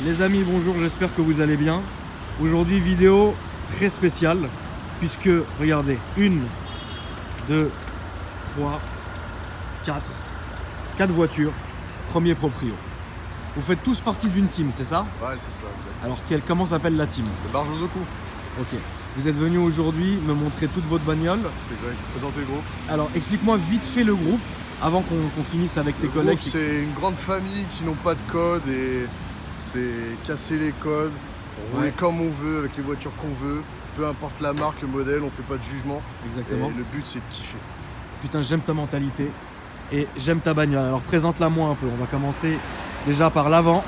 Les amis, bonjour, j'espère que vous allez bien. Aujourd'hui, vidéo très spéciale, puisque, regardez, 1, 2, 3, 4 voitures, premier proprio. Vous faites tous partie d'une team, c'est ça? Ouais, c'est ça, exact. Alors, comment s'appelle la team? Le bar Josoku. Ok. Vous êtes venu aujourd'hui me montrer toute votre bagnole. C'est exact, présenter le groupe. Alors, explique-moi vite fait le groupe, avant qu'on finisse avec tes collègues. C'est une grande famille qui n'ont pas de code et c'est casser les codes, rouler comme on veut, avec les voitures qu'on veut, peu importe la marque, le modèle, on fait pas de jugement. Exactement. Et le but c'est de kiffer. Putain, j'aime ta mentalité et j'aime ta bagnole. Alors présente-la moi un peu. On va commencer déjà par l'avant.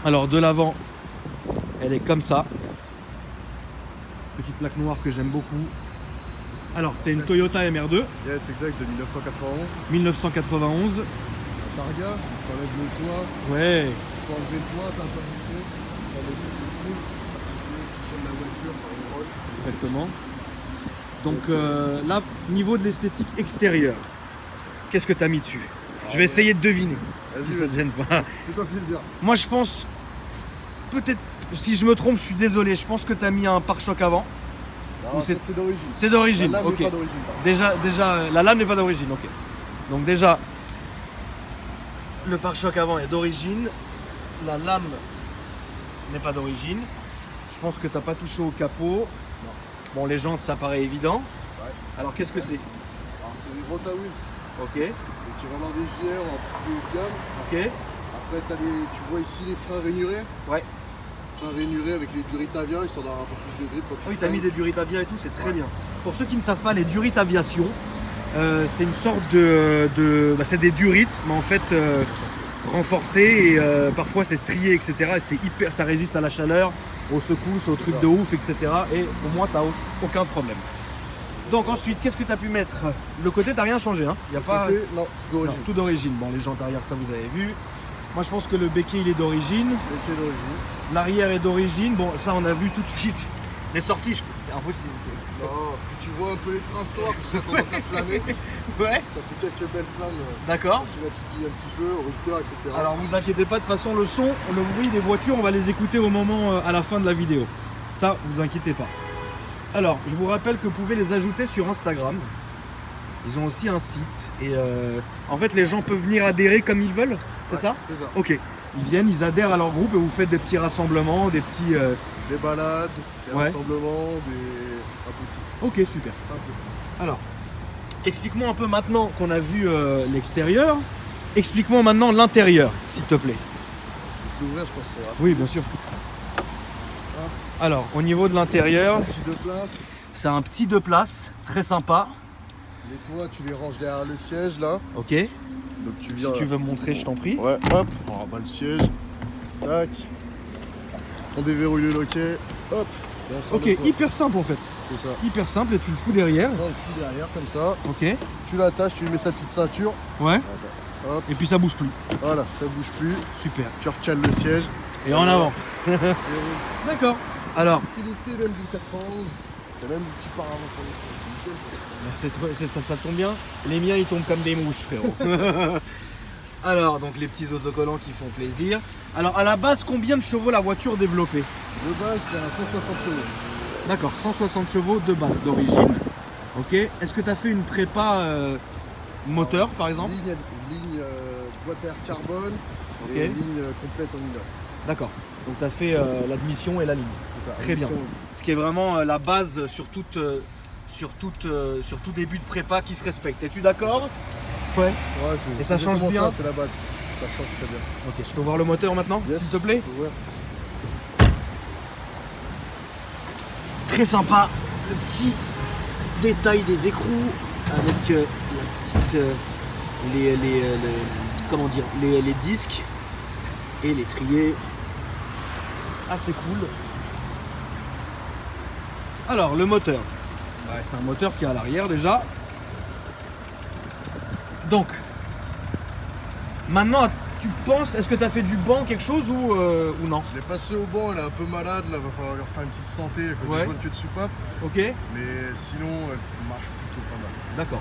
Alors de l'avant, elle est comme ça. Petite plaque noire que j'aime beaucoup. Alors c'est une Toyota MR2 Yes, exact, de 1991. 1991. Targa, t'enlèves le toit, Ouais, tu peux enlever le toit, c'est un toit vitré. T'enlèves le c'est cool, certifié, qui sonne la voiture, ça rôle. exactement. Donc là, niveau de l'esthétique extérieure, qu'est-ce que tu as mis dessus? Je vais essayer de deviner. Vas-y, Si ça te gêne pas. fais-toi plaisir. Moi je pense, peut-être, si je me trompe, je suis désolé, je pense que tu as mis un pare-choc avant. Non, c'est- c'est d'origine. C'est d'origine, La lame ok. n'est pas d'origine, par contre. Déjà, la lame n'est pas d'origine, ok. Donc déjà, le pare-choc avant est d'origine, la lame n'est pas d'origine. Je pense que tu n'as pas touché au capot. Bon, les jantes, ça paraît évident. Ouais. Alors qu'est-ce que c'est? Alors c'est des Rota Wheels, Ok, équivalent des JR en plus haut de gamme. ok, Après tu vois ici les freins rainurés. ouais. Freins rainurés avec les Duritavia, histoire d'avoir un peu plus de grip quand tu Oui, tu as mis freines. des Duritavia et tout, c'est très Ouais. bien. Pour ceux qui ne savent pas, les Duritaviation, c'est une sorte bah, c'est des durites, mais en fait renforcées et parfois c'est strié, etc. Et c'est hyper, ça résiste à la chaleur, aux secousses, aux trucs ça. de ouf, etc. Et au moins, tu n'as aucun problème. Donc ensuite, qu'est-ce que tu as pu mettre? Le côté, tu n'as rien changé, hein? Il y a pas... Côté, non, Non, d'origine. tout d'origine. Bon, les jantes arrière, ça vous avez vu. Moi, je pense que le béquet, il est d'origine. Ok, d'origine. L'arrière est d'origine. Bon, ça, on a vu tout de suite. Les sorties, c'est impossible. Non, puis tu vois un peu les traces noirs, parce que ça commence à flammer. Ouais, Ça fait quelques belles flammes. d'accord. Tu la titilles un petit peu, rupteur, etc. Alors, vous inquiétez pas, de toute façon, le son, le bruit des voitures, on va les écouter au moment, à la fin de la vidéo. Ça, vous inquiétez pas. Alors, je vous rappelle que vous pouvez les ajouter sur Instagram. Ils ont aussi un site. Et en fait, les gens peuvent venir adhérer comme ils veulent, c'est Ouais, ça? C'est ça. Ok. Ils viennent, ils adhèrent à leur groupe et vous faites des petits rassemblements, des petits... Des balades, des Ouais. rassemblements, un peu Ok, super. tout. Un peu. Alors, explique-moi un peu maintenant qu'on a vu l'extérieur. Explique-moi maintenant l'intérieur, s'il te plaît. Tu peux ouvrir, je pense que c'est rapide. Oui, bien sûr. Alors, au niveau de l'intérieur, Petit deux places. c'est un petit 2 places, très sympa. Les toits, tu les ranges derrière le siège là. Ok. Si Donc tu viens. tu veux me montrer, je t'en prie. Ouais, hop, on rabat le siège. Tac. On déverrouille le loquet. Hop. Et on sort Ok, le toit. hyper simple en fait. C'est ça. Hyper simple et tu le fous derrière. On le fout derrière comme ça. Ok. Tu l'attaches, tu lui mets sa petite ceinture. Ouais. Hop, Et puis ça bouge plus. voilà, ça bouge plus. Super. Tu recales le siège. Et en avant. Verrouille. D'accord. Alors, Utilité même du 91. T'as même du petit paravent pour les ça tombe bien. Les miens, ils tombent comme des mouches, frérot. Alors, donc les petits autocollants qui font plaisir. Alors, à la base, combien de chevaux la voiture développée? De base, c'est un 160 chevaux. D'accord, 160 chevaux de base, d'origine. Ok. Est-ce que tu as fait une prépa moteur, par exemple? Ligne boîte à air carbone Ok. et ligne complète en inox. D'accord. Donc tu as fait l'admission et la ligne. C'est ça. Très bien. Admission. Ce qui est vraiment la base sur tout début de prépa qui se respecte. Es-tu d'accord? Ouais. Ouais, Et ça c'est change exactement bien. ça, c'est la base. Ça change très bien. Ok, je peux voir le moteur maintenant, Yes. s'il te plaît? Ouais. Très sympa, le petit détail des écrous avec la petite, comment dire, les disques et l'étrier. Assez cool. Alors le moteur, ouais, c'est un moteur qui est à l'arrière déjà. Donc maintenant tu penses, est-ce que tu as fait du banc quelque chose ou non? Je l'ai passé au banc, elle est un peu malade, là, va falloir lui refaire une petite santé à cause Ouais. des joints de queue de soupape. Ok, Mais sinon, elle marche plutôt pas mal. d'accord.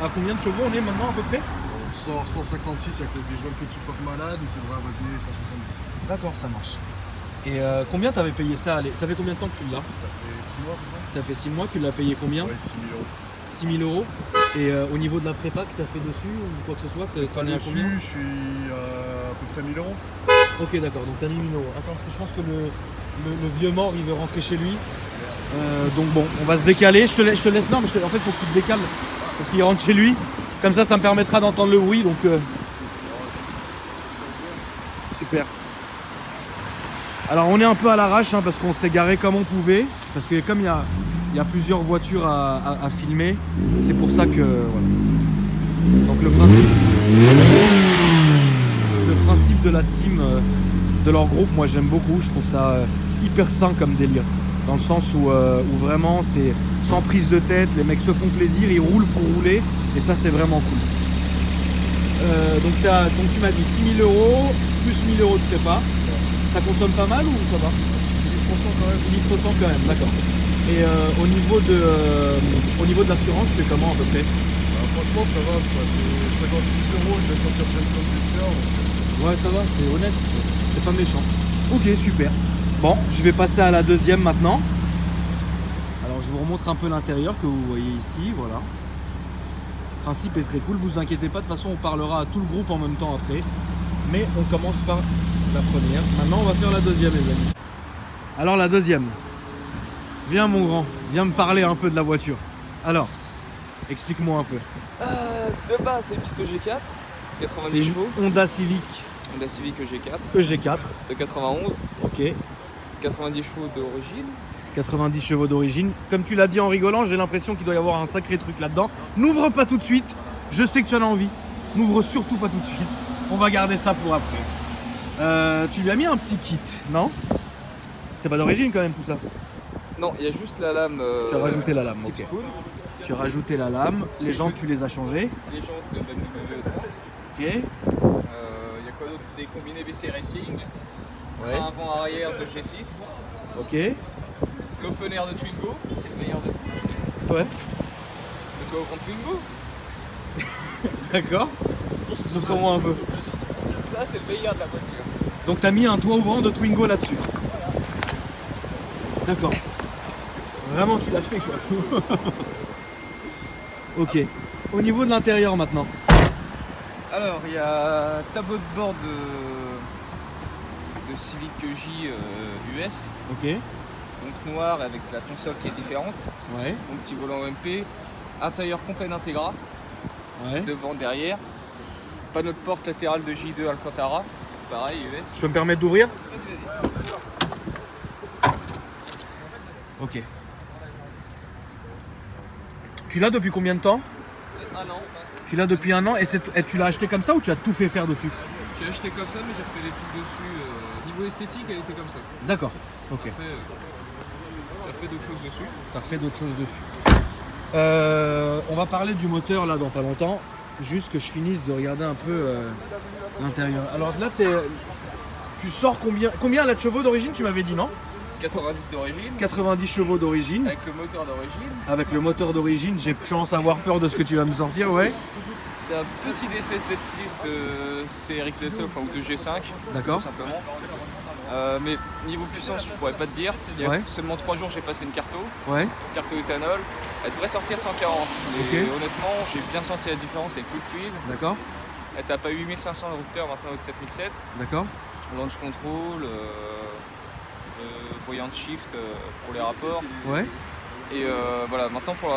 À combien de chevaux on est maintenant à peu près? sort 156 à cause des joints que tu portes malade, mais ça devrait avoisiner 170. D'accord, ça marche. Et combien t'avais payé ça? Ça fait combien de temps que tu l'as? Ça fait 6 mois à peu près. Ça fait 6 mois, tu l'as payé combien? Ouais, 6 000 euros. 6 000 euros. Et au niveau de la prépa que t'as fait dessus ou quoi que ce soit, t'en es à combien? Dessus, je suis à peu près 1000 euros. Ok, d'accord, donc t'as mis 1000 euros. Attends, je pense que le vieux mort il veut rentrer chez lui. Donc bon, on va se décaler. Je te laisse. Non, mais en fait, faut que tu te décales parce qu'il rentre chez lui. Comme ça me permettra d'entendre le bruit. Donc super. Alors on est un peu à l'arrache parce qu'on s'est garé comme on pouvait. Parce que comme il y a plusieurs voitures à filmer, c'est pour ça que voilà. Donc le principe de la team, de leur groupe, moi j'aime beaucoup. Je trouve ça hyper sain comme délire. Dans le sens où vraiment c'est sans prise de tête, les mecs se font plaisir, ils roulent pour rouler. Et ça c'est vraiment cool. Donc tu m'as dit 6 000 euros plus 1 000 euros de prépa. Ça consomme pas mal ou ça va? 10% quand même. 10% quand même, d'accord. Et au niveau de l'assurance, tu es comment à peu près? Franchement ça va, quoi. C'est 56 euros, je vais sortir de cette conducteur. Ouais, ça va, c'est honnête, c'est pas méchant. Ok, super. Bon, je vais passer à la deuxième maintenant. Alors je vous remontre un peu l'intérieur que vous voyez ici, voilà. Le principe est très cool, vous inquiétez pas, de toute façon on parlera à tout le groupe en même temps après. Mais on commence par la première. Maintenant on va faire la deuxième les amis. Alors la deuxième. Viens mon grand, viens me parler un peu de la voiture. Alors, explique-moi un peu. De base c'est une piste G4, 90 C'est une chevaux. Honda Civic Honda Civic EG4 EG4. de 91, Ok. 90 chevaux d'origine. 90 chevaux d'origine. Comme tu l'as dit en rigolant, j'ai l'impression qu'il doit y avoir un sacré truc là-dedans. N'ouvre pas tout de suite. Je sais que tu en as envie. N'ouvre surtout pas tout de suite. On va garder ça pour après. Tu lui as mis un petit kit, non? C'est pas d'origine quand même tout ça. Non, il y a juste la lame. Tu as rajouté la lame, type ok. spoon. Tu as rajouté la lame. Les jantes, tu les as changées. Les jantes de BMW 30. Ok. Il y a quoi d'autre? Des combinés BC Racing. Ouais. Frein avant-arrière de G6. Ok. L'open air de Twingo, c'est le meilleur de tout. Ouais. Le toit au compte Twingo, D'accord. Montre-moi un peu. ça c'est le meilleur de la voiture. Donc tu as mis un toit ouvrant de Twingo là-dessus. D'accord. Vraiment tu l'as fait quoi. Ok. Au niveau de l'intérieur maintenant. Alors il y a tableau de bord de Civic J US, Ok. donc noir avec la console qui est différente. Ouais. Mon petit volant OMP, intérieur complet d'Integra, Ouais. devant, derrière. Panneau de porte latéral de J2 Alcantara, pareil US. Je peux me permettre d'ouvrir? Vas-y, vas-y. Ok. Tu l'as depuis combien de temps? Ah non, Tu l'as depuis 1 an et tu l'as acheté comme ça ou tu as tout fait faire dessus? j'ai acheté comme ça mais j'ai fait des trucs dessus. Niveau esthétique elle était comme ça. D'accord. Ok. J'ai fait d'autres choses dessus. Tu as fait d'autres choses dessus. On va parler du moteur là dans pas longtemps. Juste que je finisse de regarder un peu l'intérieur. Alors là, tu sors combien elle a de chevaux d'origine, tu m'avais dit, non? 90 d'origine. 90 chevaux d'origine. Avec le moteur d'origine. Avec le moteur d'origine, j'ai chance à avoir peur de ce que tu vas me sortir, ouais. C'est un petit DC76 de CRX DC, enfin ou de G5. D'accord. Tout simplement. Mais niveau puissance, je pourrais pas te dire. Il y a Ouais. seulement 3 jours, j'ai passé une carto Ouais. Carto éthanol. Elle devrait sortir 140. Mais Ok. honnêtement, j'ai bien senti la différence, elle est plus fluide. D'accord. Elle tape à 8500 le routeur, maintenant au 7007. D'accord. Launch control, voyant de shift pour les rapports. Ouais. Et voilà, maintenant pour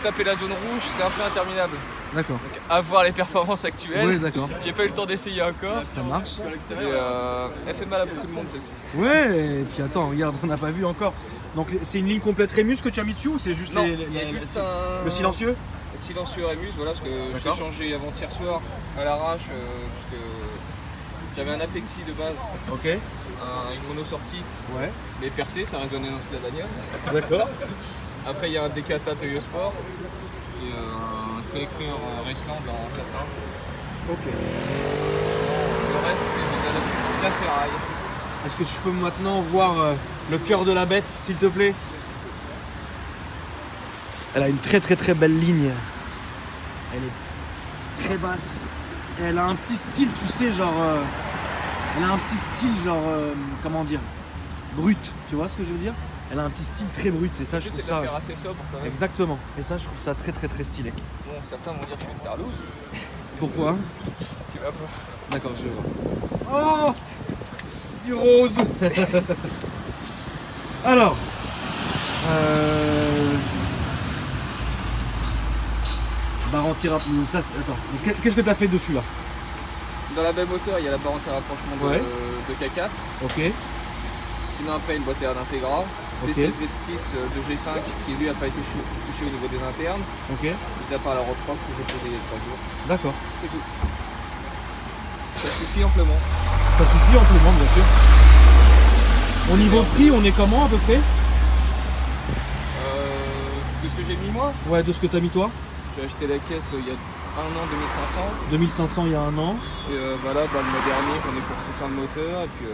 taper la zone rouge, c'est un peu interminable. D'accord. Donc à voir les performances actuelles. Oui, d'accord. J'ai pas eu le temps d'essayer encore. Ça marche. Et, elle fait mal à beaucoup de monde celle-ci. Ouais, et puis attends, regarde, on n'a pas vu encore. Donc c'est une ligne complète Rémus que tu as mis dessus ou c'est juste Non, il y a juste le silencieux? Silencieux Rémus, voilà, parce que je D'accord. l'ai changé avant-hier soir à l'arrache, parce que j'avais un Apexi de base, Ok. une mono sortie, Ouais. mais percé, ça résonnait dans toute la bagnole. D'accord. Après il y a un Decata Toyo Sport et un collecteur Raceland en 4.1. Ok. Le reste c'est de la ferraille. Est-ce que je peux maintenant voir le cœur de la bête, s'il te plaît? Elle a une très très très belle ligne. Elle est très basse. Et elle a un petit style, tu sais, genre... elle a un petit style, genre... comment dire? Brut, tu vois ce que je veux dire? Elle a un petit style très brut, et ça, je Le but, trouve c'est de ça... la faire assez sobre quand même. Exactement. Et ça, je trouve ça très stylé. Bon, certains vont dire que je suis une tarlouse. Pourquoi? Tu vas voir. D'accord, je vais voir. Oh, du rose. Alors, barre anti-rapprochement. Donc ça, attends. Qu'est-ce que tu as fait dessus là? Dans la même hauteur, il y a la barre anti-rapprochement de K4. Ok. Sinon, après, une boîte à air d'Integra. Ok. T16Z6 de G5 qui lui n'a pas été touché au niveau des internes. Ok. Mis à part la road prop que j'ai posée il y a 3 jours. D'accord. C'est tout. Ça suffit amplement. Ça suffit amplement, bien sûr. Au niveau prix, on est comment à peu près? De ce que j'ai mis moi, Ouais, de ce que tu as mis toi? j'ai acheté la caisse il y a un an, 2500. 2500 il y a un an. Et bah là, le mois dernier, j'en ai pour 600 le moteur. Et puis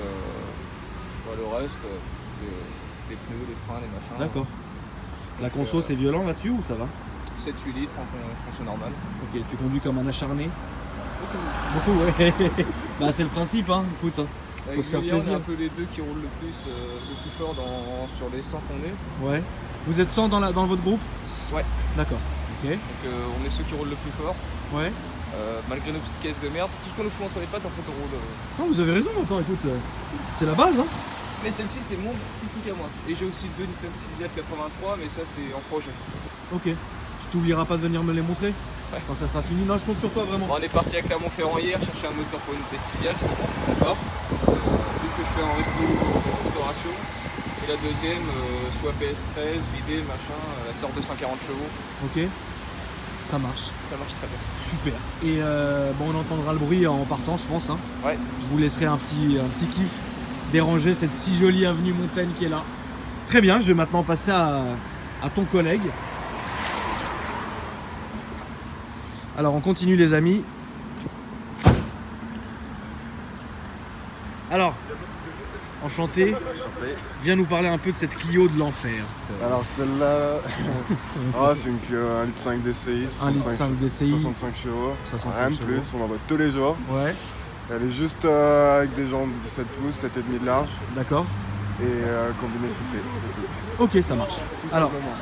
le reste, c'est les pneus, les freins, les machins. D'accord. La conso, c'est violent là-dessus ou ça va? 7-8 litres en conso normale. Ok, tu conduis comme un acharné? Beaucoup, ouais. Bah, c'est le principe, hein. Écoute, hein. Avec se faire Julien, on est plaisir. un peu les deux qui roulent le plus fort sur les 100 qu'on est. Ouais. Vous êtes 100 dans votre groupe? Ouais. D'accord. Ok. Donc on est ceux qui roulent le plus fort. Ouais. Malgré nos petites caisses de merde, tout ce qu'on nous fout entre les pattes, en fait, on roule. Non, vous avez raison, attends, écoute, c'est la base, hein. Mais celle-ci, c'est mon petit truc à moi. Et j'ai aussi deux Nissan Silvia de 83, mais ça, c'est en projet. Ok. Tu t'oublieras pas de venir me les montrer? Ouais. Quand ça sera fini. Non, je compte sur toi, vraiment. Bon, on est parti à Clermont-Ferrand hier chercher un moteur pour une Silvia, justement. D'accord. Vu que je fais en restauration. Et la deuxième, soit PS13, vidé, machin, elle sort de 140 chevaux. Ok. Ça marche. Ça marche très bien. Super. Et bon, on entendra le bruit en partant, je pense, hein. Ouais. Je vous laisserai un petit kiff déranger cette si jolie avenue Montaigne qui est là. Très bien, je vais maintenant passer à ton collègue. Alors on continue les amis. Alors, enchanté. Viens nous parler un peu de cette Clio de l'enfer. Alors celle-là, c'est une Clio 1,5 litre DCI, 1,5 DCI, 65 chevaux, 65 rien de chevaux. plus, on en voit tous les jours. Ouais, Elle est juste avec des jambes 17 pouces, 7,5 de large d'accord. et combiné fileté, c'est tout. Ok, ça marche. Tout Alors, simplement.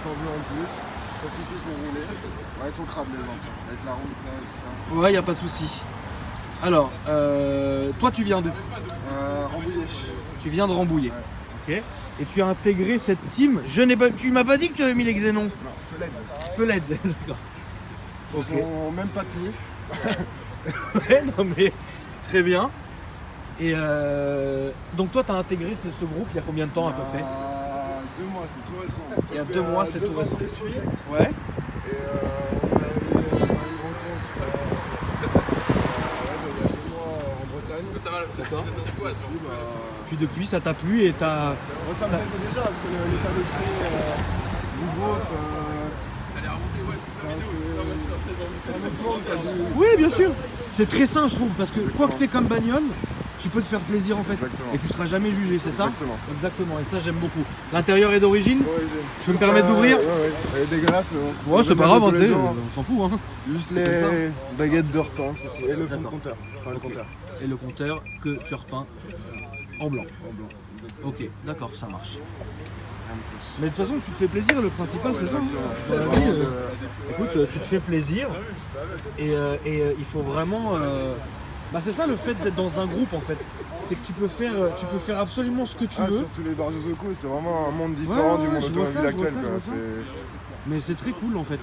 Combi en plus, ça suffit pour rouler. Ouais, ils sont crades les gens, avec la route là, tout ça. ouais, y a pas de souci. Alors, toi tu viens d'où? Rambouillet. Tu viens de Rambouillet. Ouais. Ok. Et tu as intégré cette team. Je n'ai pas. Tu m'as pas dit que tu avais mis les Xénon. Non, Feled. Feled, d'accord. Ils Ok. sont même pas tenus. Ouais, non mais très bien. Et donc toi tu as intégré ce groupe il y a combien de temps à peu près? 2 mois, c'est tout récent. Ça Il y a fait, 2 mois, c'est tout 2 ans récent. qu'on les suit. Ouais. Et on s'est allé faire une rencontre il y a 2 mois en Bretagne. Ça va, D'accord. Puis, Puis depuis ça t'a plu et t'as. moi, ça me plaisait déjà parce que l'état d'esprit du groupe. C'est un autre monde, quoi. Oui bien sûr. C'est très sain je trouve parce que quoi que t'aies comme bagnole, tu peux te faire plaisir en fait. Exactement. Et tu seras jamais jugé, c'est ça? Exactement. Exactement. Et ça j'aime beaucoup. L'intérieur est d'origine? Je peux me permettre d'ouvrir? Ouais. Elle est dégueulasse, mais bon. Ouais c'est pas grave, hein, tu sais, jours, on s'en fout hein. Juste c'est comme les baguettes de repas, c'est tout. Et le fond de D'accord. compteur. Enfin, le Ok. compteur. Et le compteur que tu repeins en blanc. En blanc. Ok, d'accord, ça marche. Rien de plus. Mais de toute façon, tu te fais plaisir, le principal, c'est ça. Exactement. Dans la C'est vie, vraiment écoute, tu te fais plaisir. Et il faut vraiment. Bah, c'est ça le fait d'être dans un groupe en fait. C'est que tu peux faire absolument ce que tu veux. surtout les barges au coup, c'est vraiment un monde différent Ouais, du monde je vois automobile ça, je vois actuel. ça, je quoi. vois ça. Mais c'est très cool en fait.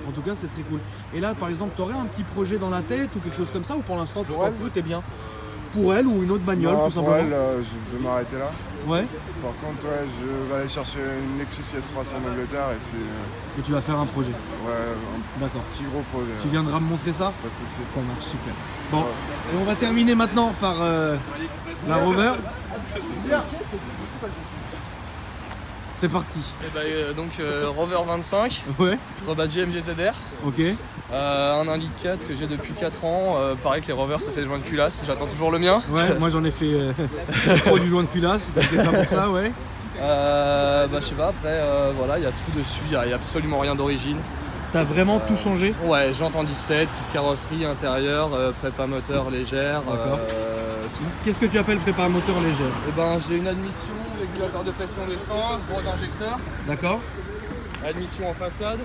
En tout cas, c'est très cool. Et là, par exemple, t'aurais un petit projet dans la tête ou quelque chose comme ça, ou pour l'instant, tu Pour t'en elle fous, t'es bien? Pour elle ou une autre bagnole, Non, tout pour simplement? elle, je vais m'arrêter là. Ouais. Par contre, ouais, je vais aller chercher une Lexus IS300 en Angleterre et puis Et tu vas faire un projet. ouais, un D'accord. petit gros projet. Tu viendras me montrer ça? Pas de soucis. Ça marche, super. Bon, et on va terminer maintenant par la Rover. C'est parti. Donc Rover 25, Ouais, rebadgé MGZR, ok. un 1,4 litre que j'ai depuis 4 ans. Pareil que les Rovers, ça fait joint de culasse, j'attends toujours le mien. Ouais, moi j'en ai fait trop du joint de culasse, c'était pas pour ça, ouais. Je sais pas, après voilà, il y a tout dessus, il y a absolument rien d'origine. T'as vraiment tout changé? Ouais, jantes en 17, kit carrosserie, intérieur, prépa moteur légère, D'accord. tout. Qu'est-ce que tu appelles prépa moteur légère? Et ben j'ai une admission, régulateur de pression d'essence, gros injecteur, D'accord. admission en façade.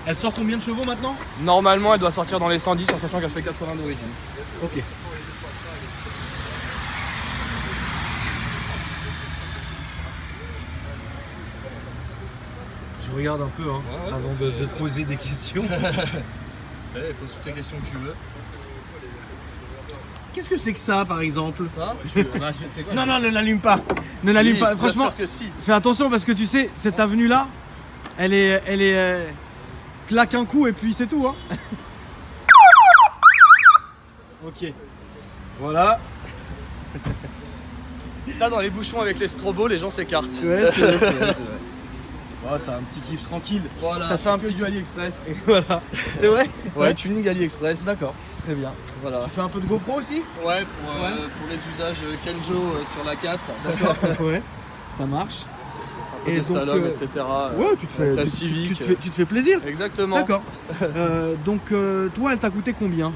Elle sort combien de chevaux maintenant? Normalement elle doit sortir dans les 110 en sachant qu'elle fait 80 d'origine. Ok. Je regarde un peu hein, Ouais, avant de te poser des questions. Fais, pose toutes les questions que tu veux. Qu'est-ce que c'est que ça par exemple? Ça, c'est quoi? Non, non, ne l'allume pas. Ne l'allume pas. Franchement, Bien sûr que si. fais attention parce que tu sais, cette avenue là, elle est claque un coup et puis c'est tout. Hein. Ok. Voilà. Ça dans les bouchons avec les strobos, les gens s'écartent. Ouais, c'est vrai, c'est vrai. Oh, c'est un petit kiff tranquille. Voilà, T'as fait un petit du AliExpress. Et voilà. C'est vrai? Ouais, tuning AliExpress. D'accord. Très bien. Voilà. Tu fais un peu de GoPro aussi? Ouais, pour les usages Kenjo sur la 4. D'accord. Ouais. Ça marche. Un peu de slalom, etc. Ouais, tu te fais, la tu- Civic. tu te fais plaisir. Exactement. D'accord. Donc toi, elle t'a coûté combien?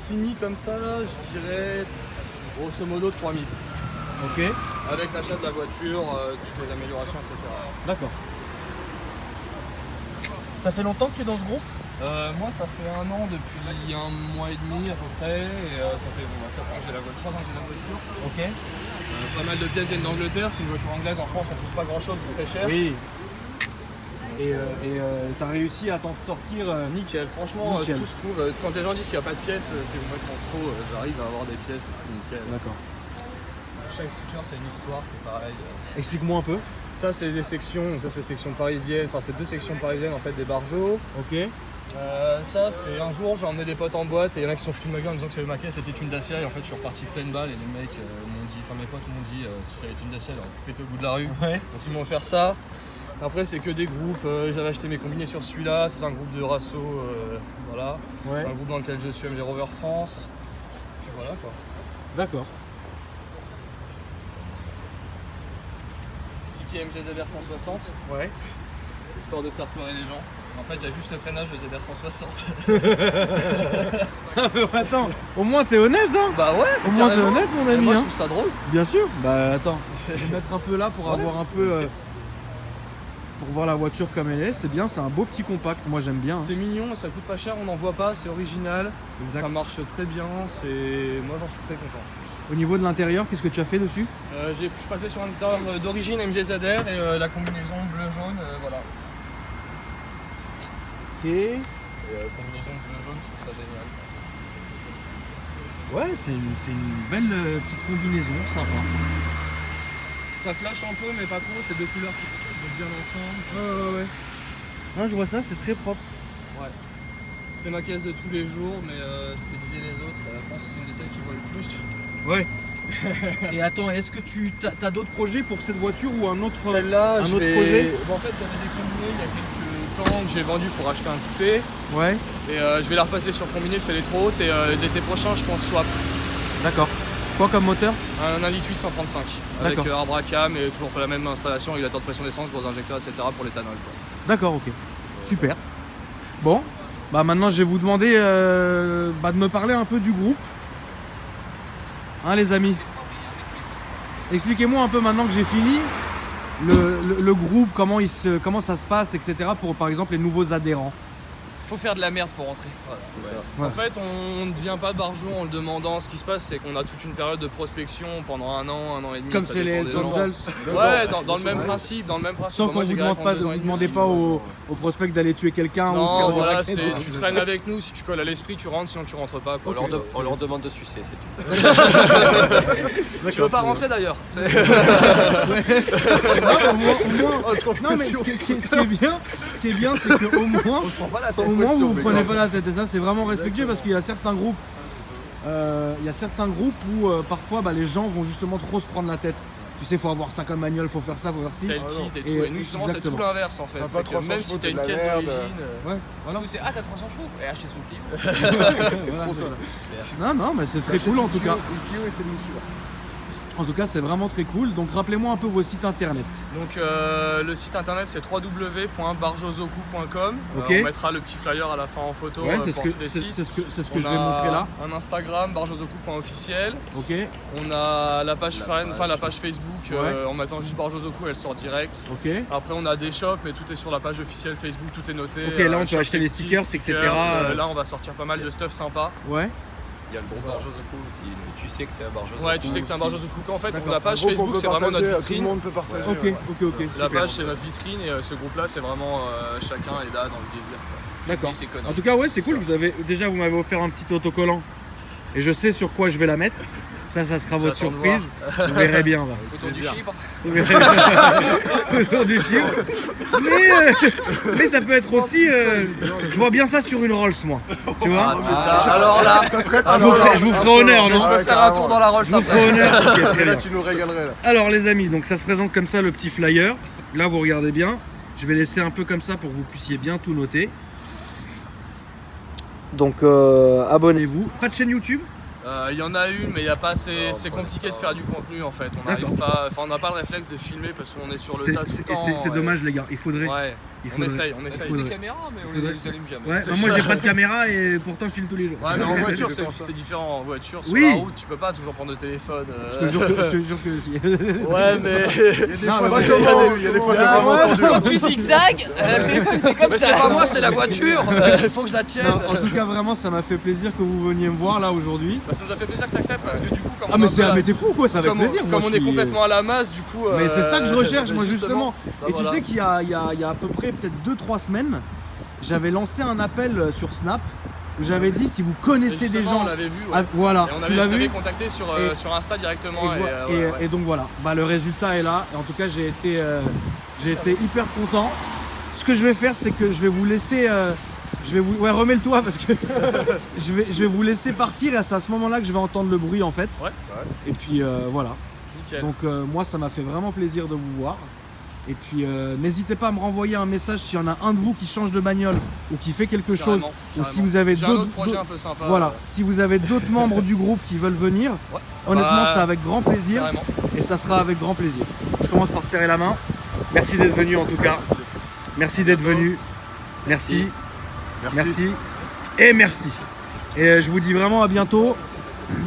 Fini comme ça, je dirais grosso modo 3000. Ok. Avec l'achat de la voiture, toutes les améliorations, etc. D'accord. Ça fait longtemps que tu es dans ce groupe? Moi, ça fait 1 an depuis 1 mois et demi à peu près. Et ça fait 4 ans que j'ai la voiture, 3 ans que j'ai la voiture. Ok. Pas mal de pièces viennent d'Angleterre. C'est une voiture anglaise. En France, on trouve pas grand chose, c'est très cher. Oui. Et t'as réussi à t'en sortir. Nickel, franchement, Nickel. tout se trouve. Quand les gens disent qu'il n'y a pas de pièces, c'est une voiture en trop. J'arrive à avoir des pièces et tout nickel. D'accord. Chaque sticker, c'est une histoire, c'est pareil. Explique-moi un peu. Ça, c'est des sections. Ça, c'est section parisienne. Enfin, c'est 2 sections parisiennes en fait des Barjots. Ok. Ça, c'est un jour, j'ai emmené des potes en boîte et il y en a qui sont foutus de ma gueule en disant que ma caisse c'était une Dacia et en fait je suis reparti pleine balle et les mecs m'ont dit, enfin mes potes m'ont dit si ça avait été une Dacia, elle aurait pété au bout de la rue. Ouais. Donc ils m'ont offert ça. Après c'est que des groupes, j'avais acheté mes combinés sur celui-là, c'est un groupe de Rasso, voilà. Ouais. Un groupe dans lequel je suis MG Rover France. Puis voilà quoi. D'accord. Sticky MG ZR 160, Ouais. histoire de faire pleurer les gens. En fait il y a juste le freinage de ZR 160. Attends, au moins t'es honnête hein. Bah ouais, Au moins t'es carrément. honnête mon Et ami moi je hein. trouve ça drôle. Bien sûr. Bah attends, je vais mettre un peu là pour avoir un peu Ok. pour voir la voiture comme elle est. C'est bien, c'est un beau petit compact. Moi j'aime bien. Hein. C'est mignon, ça coûte pas cher, on n'en voit pas, c'est original, Exact. ça marche très bien, moi j'en suis très content. Au niveau de l'intérieur, qu'est-ce que tu as fait dessus? Je suis passé sur un intérieur d'origine MGZR et la combinaison bleu-jaune, voilà. Ok. Et combinaison bleu-jaune, je trouve ça génial. Ouais, c'est une belle petite combinaison, sympa. Ça flash un peu, mais pas trop, c'est 2 couleurs qui se mettent bien ensemble. Ouais. Ouais, je vois ça, c'est très propre. Ouais. C'est ma caisse de tous les jours, mais ce que disaient les autres, je pense que c'est une des celles qui voit le plus. Ouais. Et attends, est-ce que tu as d'autres projets pour cette voiture ou un autre Celle-là, un je autre vais... projet? Bon, en fait, j'avais des combinés il y a quelques temps que j'ai vendu pour acheter un coupé. Ouais. Et je vais la repasser sur combiné, je fais les trop hautes et l'été prochain je pense swap. D'accord. Quoi comme moteur? Un 1,8 litre 135 avec D'accord. arbre à cam et toujours pas la même installation, régulateur de pression d'essence, gros injecteurs, etc. pour l'éthanol. Quoi. D'accord, ok. Super. Bon, bah maintenant je vais vous demander de me parler un peu du groupe. Hein les amis? Expliquez-moi un peu maintenant que j'ai fini le groupe, comment ça se passe, etc. pour par exemple les nouveaux adhérents. Faut faire de la merde pour rentrer. Voilà. C'est ça. Ouais. En fait, on ne devient pas barjot en le demandant. Ce qui se passe, c'est qu'on a toute une période de prospection pendant 1 an et demi. Comme ça chez les dépend des gens. Angels. Ouais, dans le même principe, Sauf qu'on vous demandez pas aux prospects d'aller tuer quelqu'un ou de Non, faire des voilà, raquettes. tu traînes avec nous, si tu colles à l'esprit, tu rentres, sinon tu rentres pas. Quoi. On leur demande de sucer, c'est tout. Tu veux pas rentrer d'ailleurs. Non, non, mais ce qui est bien, c'est qu'au moins, vous ne prenez pas la tête. Et ça, c'est vraiment respectueux parce qu'il y a certains groupes, où parfois les gens vont justement trop se prendre la tête. Tu sais, faut avoir 50 magnoles, faut faire ça, faut faire ci. T'as le kit et tout. Et Et nous, justement, c'est tout exactement. l'inverse en fait. T'as C'est pas que 300 même si chevaux, t'as une de la caisse merde. d'origine. Ouais, voilà. C'est t'as 300 chevaux et acheter sous le Clio. C'est trop ça. Non, mais c'est très cool en tout cas. Le Clio essaie de nous suivre. En tout cas, c'est vraiment très cool. Donc rappelez-moi un peu vos sites internet. Donc le site internet c'est www.barjosoku.com. Ok. On mettra le petit flyer à la fin en photo Ouais, c'est pour ce tous que, les c'est, sites. c'est ce que On je vais a montrer là. un Instagram barjosoku.officiel. Ok, On a la page Facebook Ouais. en mettant juste Barjosoku, elle sort direct. ok. Après on a des shops mais tout est sur la page officielle Facebook, tout est noté. Ok, là, on peut shop acheter des textile, stickers, etc. Là on va sortir pas mal de stuff sympa. Ouais. Il y a le groupe Barjosoku aussi, tu sais que t'es à Barjosoku. Ouais, tu sais que t'es un aussi. Barjosoku. En fait, D'accord, la c'est un page groupe qu'on Facebook peut c'est vraiment partager, notre tout le vitrine. monde peut partager. Ok, ouais. ok. La super. page c'est notre vitrine et ce groupe là c'est vraiment chacun est là dans le délire. D'accord. Oui, c'est connu. En tout cas, ouais, c'est cool. Vous m'avez offert un petit autocollant et je sais sur quoi je vais la mettre. Ça sera votre J'attends de surprise. Vous verrez bien. Là. Autour du chibre. Vous verrez autour du chiffre. Mais ça peut être aussi. Je vois bien ça sur une Rolls, moi. Tu vois. Alors là, Ça serait Je vous ferai honneur, non je veux faire un tour dans la Rolls Je vous après. ferai honneur. Ok, très Là, bien. tu nous régalerais là. Alors les amis, donc ça se présente comme ça le petit flyer. Là vous regardez bien. Je vais laisser un peu comme ça pour que vous puissiez bien tout noter. Donc abonnez-vous. Pas de chaîne YouTube? Il y en a une, mais il y a pas assez. C'est compliqué de faire du contenu en fait. On D'accord. n'arrive pas. Enfin, on n'a pas le réflexe de filmer parce qu'on est sur le tas tout le temps. C'est dommage les gars. Il faudrait. Ouais, Il on faudrait. essaye, on On a essaye. faudrait. des caméras, mais on Faudrait. les allume jamais. Ouais, bah, moi j'ai pas de caméra et pourtant je filme tous les jours. Ouais, mais en voiture Je vais faire ça. c'est différent. En voiture, sur Oui. la route, tu peux pas toujours prendre le téléphone. Je te jure que si. Ouais, mais. Il y a des fois, mais il y a des fois, c'est Ah, vraiment ouais, tendu. Quand tu zigzags, le téléphone fait comme Mais ça. c'est pas moi, c'est la voiture. Il faut que je la tienne. Non, en tout cas vraiment ça m'a fait plaisir que vous veniez me voir là aujourd'hui. Bah, ça nous a fait plaisir que t'acceptes parce que du coup, comme Ah on mais est un peu mais t'es fou quoi, c'est avec comme plaisir. comme Moi, on je est suis- complètement à la masse, du coup. Mais c'est ça que je recherche bah, moi justement. bah, Et tu voilà. sais qu'il y a à peu près peut-être 2-3 semaines, j'avais lancé un appel sur Snap où j'avais dit si vous Et connaissez des justement, gens. on l'avait vu. Ah, Ouais. voilà, Et on tu avait, l'as je t'avais vu contacté sur, Et- sur Insta directement. Et donc voilà, bah, le résultat est là. Et en tout cas, j'ai été hyper content. Ce que je vais faire, c'est que je vais vous laisser. Ouais, remets-le-toi parce que je vais vous laisser partir. Et c'est à ce moment-là que je vais entendre le bruit en fait. Ouais. Et puis voilà. Nickel. Donc moi, ça m'a fait vraiment plaisir de vous voir. Et puis n'hésitez pas à me renvoyer un message s'il y en a un de vous qui change de bagnole ou qui fait quelque chose. Carrément, Ou si carrément. vous avez J'ai un d'autres. autre projet un peu sympa. Voilà, si vous avez d'autres membres du groupe qui veulent venir, Ouais. honnêtement, Bah, c'est avec grand plaisir. Carrément. Et ça sera avec grand plaisir. Je commence par te serrer la main. Merci d'être venu en tout cas. Merci d'être venu. Merci. Merci. Et merci. Et je vous dis vraiment à bientôt.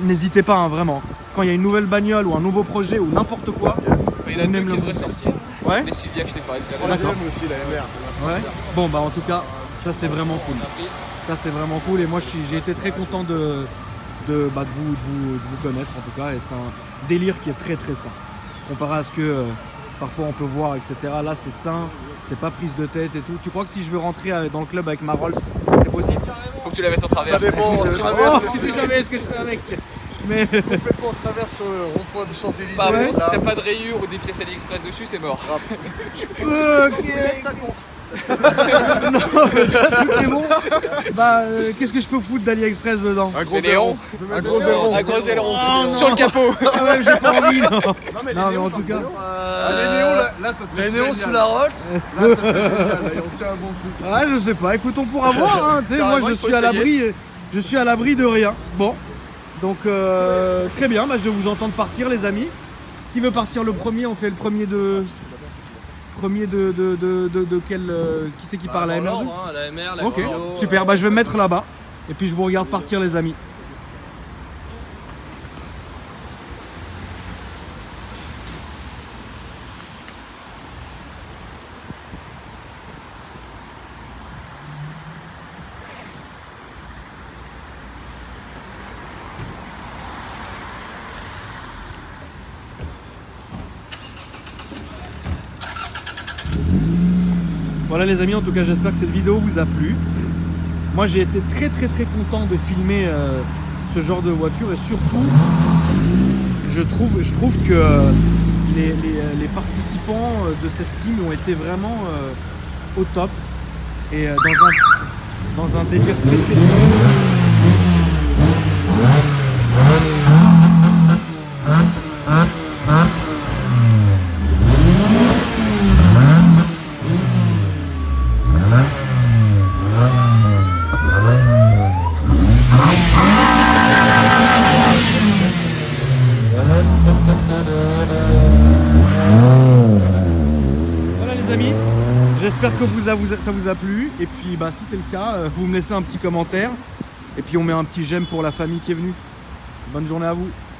N'hésitez pas, hein, vraiment. Quand il y a une nouvelle bagnole ou un nouveau projet ou n'importe quoi. Il y en a Vous deux n'aimez qui le- devraient sortir. Ouais. Les Sylvia que je t'ai parlé tout à l'heure. Troisième aussi, la MR. ça va Ouais. sortir. Bon bah en tout cas, ça c'est vraiment cool. Ça c'est vraiment cool. Et moi j'ai été très content de vous connaître en tout cas. Et c'est un délire qui est très très sain. Comparé à ce que parfois on peut voir, etc. Là c'est sain, c'est pas prise de tête et tout. Tu crois que si je veux rentrer dans le club avec ma Rolls, c'est possible? Faut que tu la mettes en travers. Ça dépend, on Oh, traverse, si tu savais ce que je fais avec. Mais complètement on traverse sur le rond-point du Champs-Élysées. Par Ouais. contre, si là. t'as pas de rayures ou des pièces AliExpress dessus, c'est mort. ok. Non, tout est bon. Bah qu'est-ce que je peux foutre d'AliExpress dedans? Un gros Des néons. zéro. Un gros zéro. Un gros aileron Oh, sur le capot. Ah ouais, j'ai pas envie. Non, mais, non, mais en tout cas. Ah, les néons là, ça serait Les néons génial. sous la Rolls. Là, ça serait génial. Là, on tient un bon truc. Ah, je sais pas, écoute, on pourra voir, hein. Tu sais, moi Carrément, je il faut suis à essayer. l'abri de rien. Bon, donc très bien, bah, je vais vous entendre partir les amis. Qui veut partir le premier? On fait le premier de quel qui c'est qui parle à Dans MR2? l'ordre, hein, la MR, la Ok, Clio, super, bah je vais me mettre là-bas et puis je vous regarde partir les amis. Voilà les amis, en tout cas j'espère que cette vidéo vous a plu. Moi j'ai été très content de filmer ce genre de voiture et surtout je trouve que les participants de cette team ont été vraiment au top et dans un délire très simple. J'espère que ça vous a plu. Et puis bah, si c'est le cas, vous me laissez un petit commentaire. Et puis on met un petit j'aime pour la famille qui est venue. Bonne journée à vous.